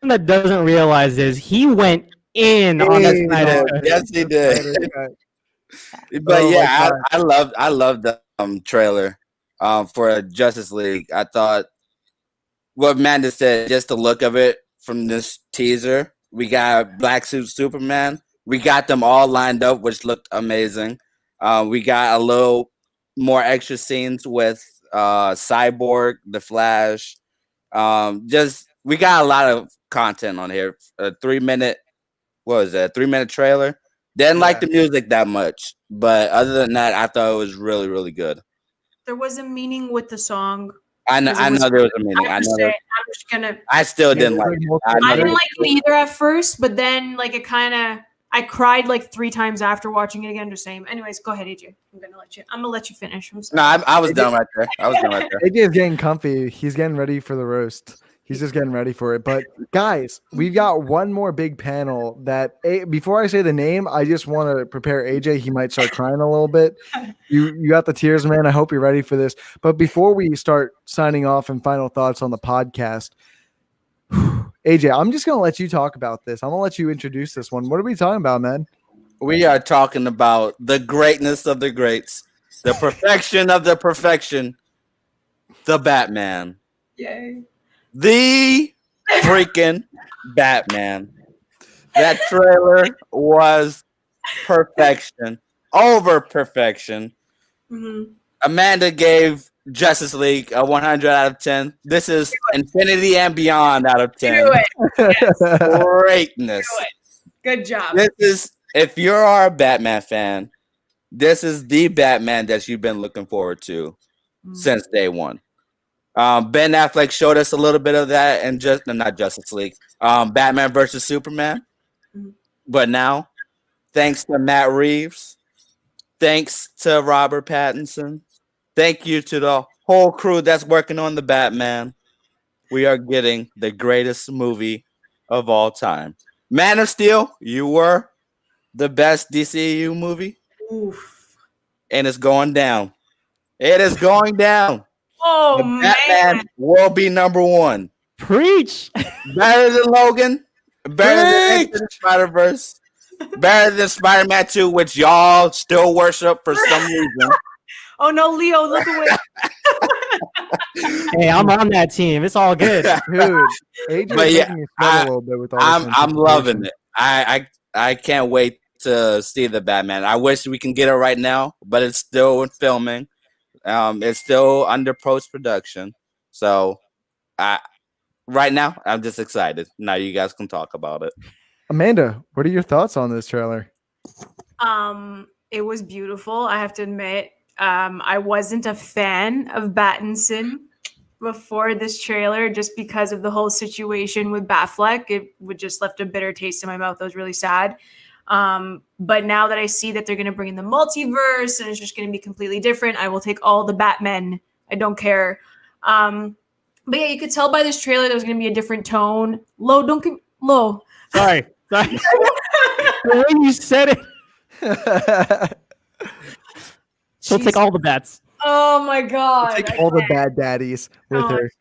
S1: that doesn't realize is he went in on that Snyder.
S3: Yes, he did. But yeah, I loved the trailer for Justice League. I thought what Amanda said, just the look of it from this teaser. We got Black Suit Superman. We got them all lined up, which looked amazing. We got a little more extra scenes with Cyborg, The Flash. We got a lot of content on here. A 3-minute, what was that? 3-minute trailer. Didn't like the music that much, but other than that, I thought it was really, really good.
S4: There was a meaning with the song.
S3: I know there was a meaning. I still didn't like it.
S4: I didn't like it either at first, but then like I cried like 3 times after watching it again. Just saying. Anyways, go ahead, AJ. I'm gonna let you finish. I'm sorry.
S3: No, I was done right there.
S2: AJ is getting comfy. He's getting ready for the roast. He's just getting ready for it. But guys, we've got one more big panel that before I say the name, I just want to prepare AJ. He might start crying a little bit. You got the tears, man. I hope you're ready for this. But before we start signing off and final thoughts on the podcast, AJ, I'm just going to let you talk about this. I'm going to let you introduce this one. What are we talking about, man?
S3: We are talking about the greatness of the greats, the perfection of the perfection, the Batman.
S4: Yay.
S3: The freaking Batman. That trailer was perfection, over perfection.
S4: Mm-hmm.
S3: Amanda gave Justice League a 100 out of 10. This is infinity and beyond out of 10.
S4: Do it. Yes.
S3: Greatness.
S4: Do it. Good job.
S3: This is, if you're a Batman fan, this is the Batman that you've been looking forward to since day one. Ben Affleck showed us a little bit of that, and not Justice League, Batman versus Superman. Mm-hmm. But now, thanks to Matt Reeves, thanks to Robert Pattinson, thank you to the whole crew that's working on the Batman, we are getting the greatest movie of all time. Man of Steel, you were the best DCU movie.
S4: Oof.
S3: And it's going down. It is going down.
S4: Oh,
S3: Batman will be number 1.
S1: Preach.
S3: Better than Logan. Better than Spider-Verse. Better than Spider-Man 2, which y'all still worship for some reason.
S4: Oh no, Leo, look away.
S1: Hey, I'm on that team. It's all good.
S2: Dude, AJ,
S3: but yeah, I'm loving it. I can't wait to see the Batman. I wish we can get it right now, but it's still in filming. It's still under post production. So, right now, I'm just excited. Now you guys can talk about it.
S2: Amanda, what are your thoughts on this trailer?
S4: It was beautiful. I have to admit, I wasn't a fan of Pattinson before this trailer just because of the whole situation with Batfleck. It would just left a bitter taste in my mouth. I was really sad. But now that I see that they're going to bring in the multiverse and it's just going to be completely different, I will take all the Batmen. I don't care. But yeah, you could tell by this trailer there was going to be a different tone. Low.
S1: Sorry. The way you said it. She'll take all the bats.
S4: Oh my god!
S2: Take all the bad daddies with her.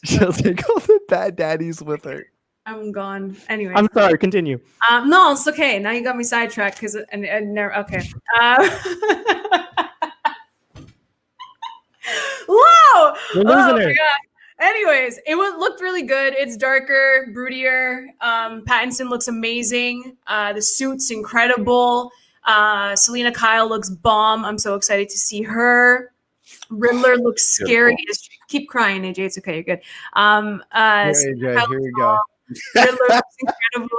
S2: She'll take all the bad daddies with her.
S4: I'm gone. Anyway,
S1: I'm sorry. Continue.
S4: No, it's okay. Now you got me sidetracked because and never. Okay. Whoa!
S1: We're losing her.
S4: Anyways, looked really good. It's darker, broodier. Pattinson looks amazing. The suit's incredible. Selena Kyle looks bomb. I'm so excited to see her. Riddler looks scary. Keep crying, AJ. It's okay. You're good.
S2: AJ, here we go.
S4: Riddler looks incredible.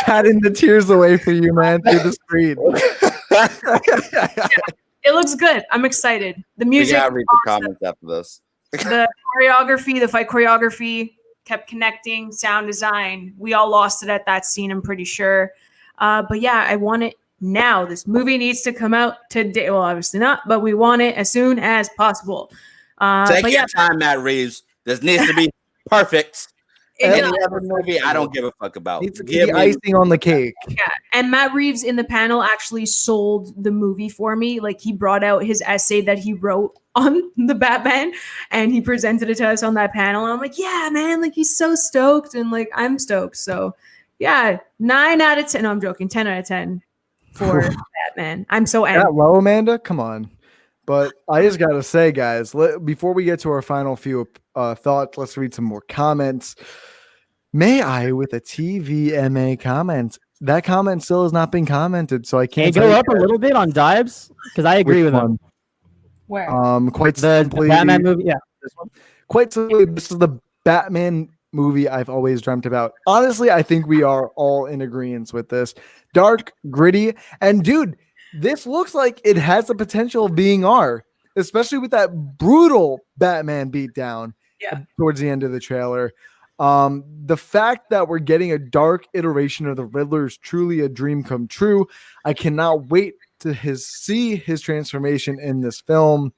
S2: Patting the tears away for you, man, through the screen.
S4: It looks good. I'm excited. The music.
S3: Yeah, read the comments after this.
S4: The choreography, the fight choreography kept connecting. Sound design. We all lost it at that scene, I'm pretty sure. But yeah, I want it now. This movie needs to come out today. Well, obviously not, but we want it as soon as possible.
S3: Take your time, Matt Reeves. This needs to be perfect. Any other movie, I don't give a fuck about.
S2: Needs to be the icing on the cake.
S4: Yeah, and Matt Reeves in the panel actually sold the movie for me. Like, he brought out his essay that he wrote on the Batman, and he presented it to us on that panel. And I'm like, yeah, man, like, he's so stoked, and like, I'm stoked. So yeah, 9 out of 10. No, I'm joking. 10 out of 10 for Batman. I'm so angry.
S2: That low, Amanda? Come on. But I just got to say, guys, before we get to our final few thoughts, let's read some more comments. May I with a TVMA comment? That comment still has not been commented, so I can't.
S1: Hey, go up a little bit on Dibes because I agree with him.
S4: Where?
S2: Quite
S1: the
S2: simply,
S1: Batman movie. Yeah,
S2: this one. Quite simply, this is the Batman movie I've always dreamt about. Honestly, I think we are all in agreement with this. Dark, gritty, and dude, this looks like it has the potential of being R, especially with that brutal Batman beatdown towards the end of the trailer. The fact that we're getting a dark iteration of the Riddler is truly a dream come true. I cannot wait to see his transformation in this film.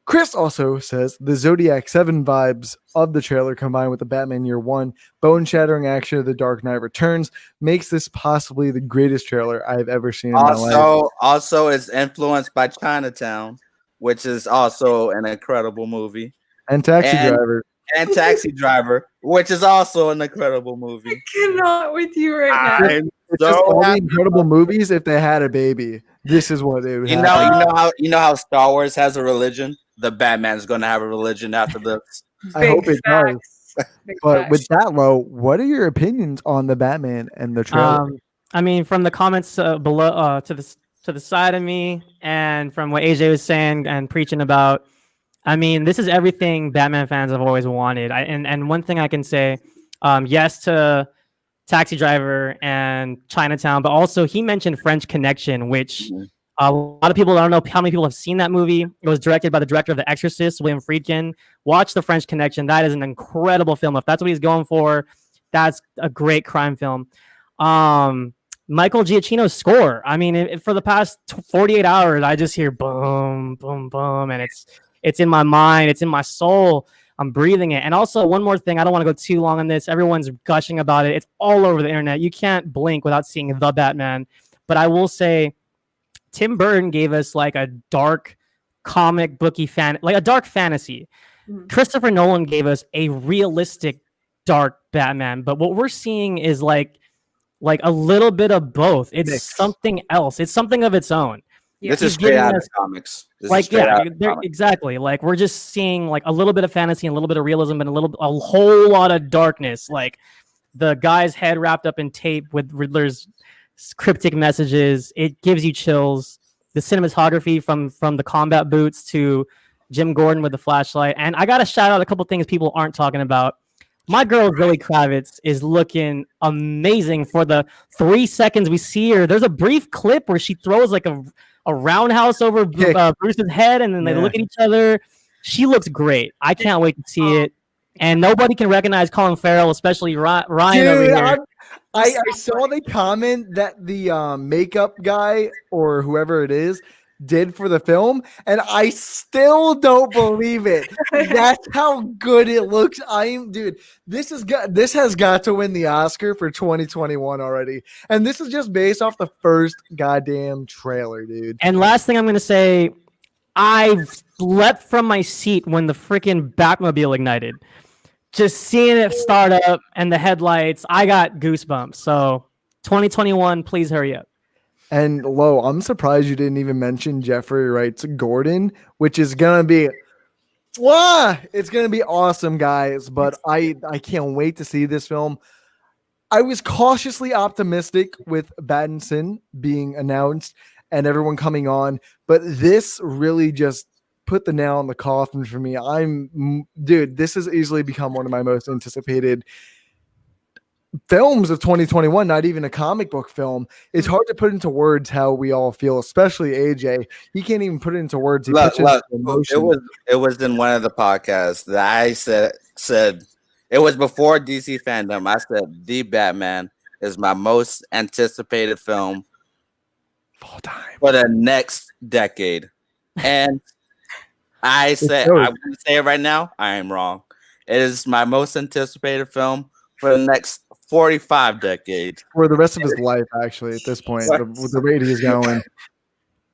S2: Chris also says the Zodiac 7 vibes of the trailer combined with the Batman Year One bone-shattering action of The Dark Knight Returns makes this possibly the greatest trailer I've ever seen in my life.
S3: Also, it's influenced by Chinatown, which is also an incredible movie.
S2: And Taxi Driver.
S3: And Taxi Driver, which is also an incredible movie.
S4: I cannot with you right now.
S2: It's just all the incredible movies. If they had a baby, this is what they would have.
S3: You know how Star Wars has a religion. The Batman's going to have a religion after this.
S2: I hope it does. But with that, low, what are your opinions on the Batman and the trailer?
S1: I mean, from the comments below to the side of me, and from what AJ was saying and preaching about, I mean, this is everything Batman fans have always wanted. And one thing I can say, yes to Taxi Driver and Chinatown, but also he mentioned French Connection, which a lot of people, I don't know how many people have seen that movie. It was directed by the director of The Exorcist, William Friedkin. Watch The French Connection. That is an incredible film. If that's what he's going for, that's a great crime film. Michael Giacchino's score. I mean, for the past 48 hours, I just hear boom, boom, boom, and it's in my mind. It's in my soul. I'm breathing it. And also, one more thing. I don't want to go too long on this. Everyone's gushing about it. It's all over the internet. You can't blink without seeing The Batman. But I will say, Tim Burton gave us like a dark comic booky like a dark fantasy. Mm-hmm. Christopher Nolan gave us a realistic dark Batman. But what we're seeing is like a little bit of both. It's something else. It's something of its own.
S3: This is straight out of comics.
S1: Exactly. Like, we're just seeing like a little bit of fantasy and a little bit of realism and a whole lot of darkness. Like the guy's head wrapped up in tape with Riddler's cryptic messages. It gives you chills. The cinematography from the combat boots to Jim Gordon with the flashlight. And I got to shout out a couple things people aren't talking about. My girl Zoe Kravitz is looking amazing for the 3 seconds we see her. There's a brief clip where she throws like a roundhouse over Bruce's head, and then they look at each other. She looks great. I can't wait to see it. And nobody can recognize Colin Farrell, especially Ryan over here.
S2: I saw the comment that the makeup guy or whoever it is did for the film, and I still don't believe it. That's how good it looks. Dude, this has got to win the Oscar for 2021 already. And this is just based off the first goddamn trailer, dude.
S1: And last thing I'm gonna say, I leapt from my seat when the freaking Batmobile ignited. Just seeing it start up and the headlights, I got goosebumps. So 2021, please hurry up.
S2: And Lo, I'm surprised you didn't even mention Jeffrey Wright's Gordon, which is gonna be it's gonna be awesome, guys. But I can't wait to see this film. I was cautiously optimistic with Pattinson being announced and everyone coming on, but this really just put the nail on the coffin for me. This has easily become one of my most anticipated films of 2021, not even a comic book film. It's hard to put into words how we all feel, especially AJ. He can't even put it into words.
S3: It was in one of the podcasts that I said it was before DC FanDome. I said The Batman is my most anticipated film
S2: of all time
S3: for the next decade. And I said, I want to say it right now, I am wrong. It is my most anticipated film for the next 45 decades.
S2: For the rest of his life, actually, at this point, the rate he's going.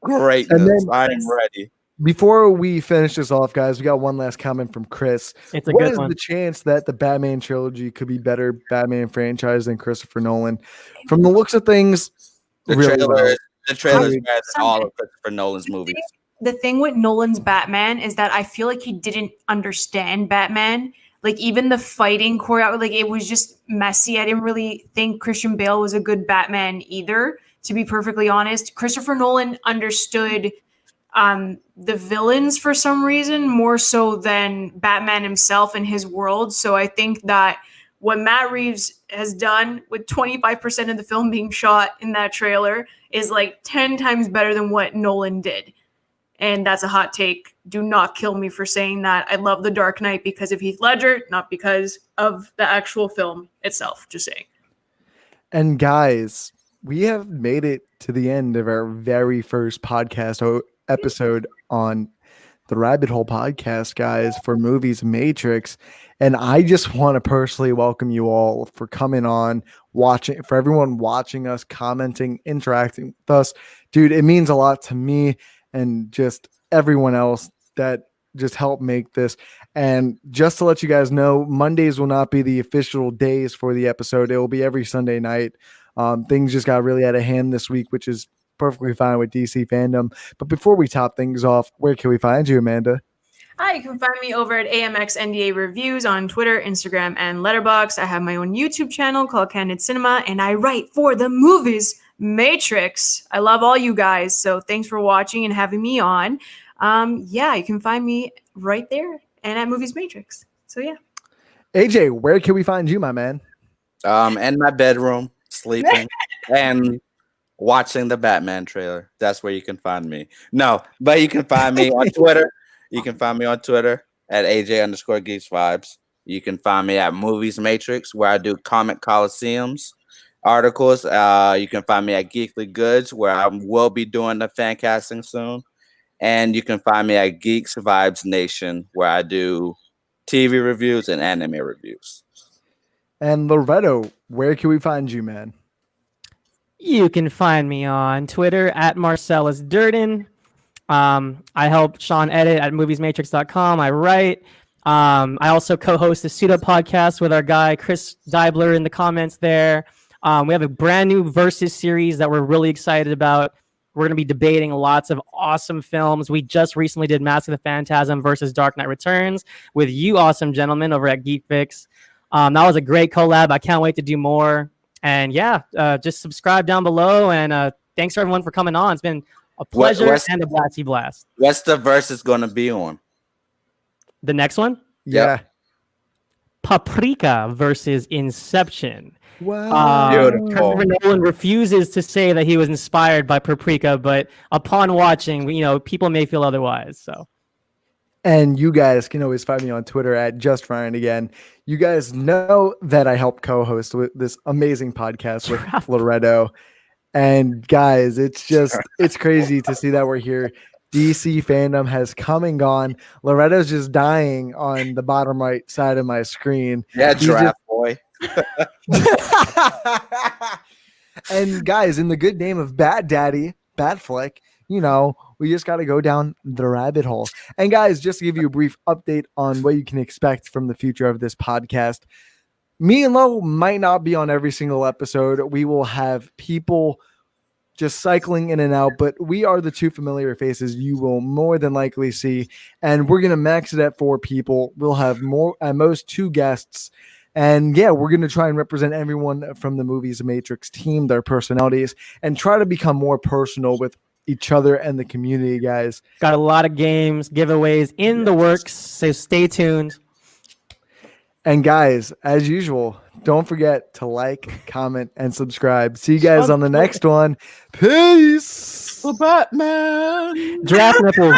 S3: Greatness. And then, I am ready.
S2: Before we finish this off, guys, we got one last comment from Chris. What is the chance that the Batman trilogy could be better Batman franchise than Christopher Nolan? From the looks of things,
S3: the trailer's better than all of Christopher Nolan's movies.
S4: The thing with Nolan's Batman is that I feel like he didn't understand Batman. Like, even the fighting choreography, like, it was just messy. I didn't really think Christian Bale was a good Batman either, to be perfectly honest. Christopher Nolan understood the villains for some reason more so than Batman himself and his world. So I think that what Matt Reeves has done with 25% of the film being shot in that trailer is like 10 times better than what Nolan did. And that's a hot take. Do not kill me for saying that. I love The Dark Knight because of Heath Ledger, not because of the actual film itself. Just saying.
S2: And guys, we have made it to the end of our very first podcast episode on the Rabbit Hole podcast, guys, for MoviesMatrix. And I just want to personally welcome you all for coming on, watching, for everyone watching us, commenting, interacting with us. Dude, it means a lot to me and just everyone else that just helped make this. And just to let you guys know, Mondays will not be the official days for the episode. It will be every Sunday night. Things just got really out of hand this week, which is perfectly fine with DC FanDome. But before we top things off, where can we find you, Amanda?
S4: Hi, you can find me over at AMX NDA Reviews on Twitter, Instagram, and Letterboxd. I have my own YouTube channel called Candid Cinema, and I write for the MoviesMatrix. I love all you guys, so thanks for watching and having me on. You can find me right there and at MoviesMatrix. So yeah.
S2: AJ, where can we find you, my man?
S3: In my bedroom, sleeping and watching the Batman trailer. That's where you can find me. No, but you can find me on Twitter. You can find me on Twitter at AJ_GeeksVibes. You can find me at MoviesMatrix, where I do Comic Coliseums articles. You can find me at Geekly Goods, where I will be doing the fan casting soon. And you can find me at Geeks Vibes Nation, where I do TV reviews and anime reviews.
S2: And Loretto, where can we find you, man?
S1: You can find me on Twitter at Marcellus Durden. I help Sean edit at moviesmatrix.com. I write. I also co-host the Pseudo podcast with our guy Chris Deibler in the comments there. We have a brand new Versus series that we're really excited about. We're going to be debating lots of awesome films. We just recently did Mask of the Phantasm versus Dark Knight Returns with you awesome gentlemen over at Geek Fix. That was a great collab. I can't wait to do more. And yeah, just subscribe down below. And thanks for everyone for coming on. It's been a pleasure and a blasty blast.
S3: What's the verse is gonna be on?
S1: The next one,
S2: Yeah.
S1: Paprika versus Inception.
S2: Wow.
S3: Beautiful.
S1: Christopher Nolan refuses to say that he was inspired by Paprika, but upon watching, people may feel otherwise. So,
S2: And you guys can always find me on Twitter at Just Ryan again. You guys know that I help co-host with this amazing podcast with Loretto. And guys, it's crazy to see that we're here. DC fandom has come and gone. Loretto's just dying on the bottom right side of my screen.
S3: Yeah, draft boy.
S2: And guys, in the good name of Bad Daddy, Bad Flick, we just got to go down the rabbit hole. And guys, just to give you a brief update on what you can expect from the future of this podcast, me and Lo might not be on every single episode. We will have people just cycling in and out, but we are the two familiar faces you will more than likely see. And we're going to max it at 4 people. We'll have more at most 2 guests. And yeah, we're going to try and represent everyone from the MoviesMatrix team, their personalities, and try to become more personal with each other and the community, guys.
S1: got a lot of games, giveaways in the works, so stay tuned.
S2: And guys, as usual, don't forget to like, comment, and subscribe. See you guys on the next one. Peace.
S3: Batman.
S1: Draft nipple.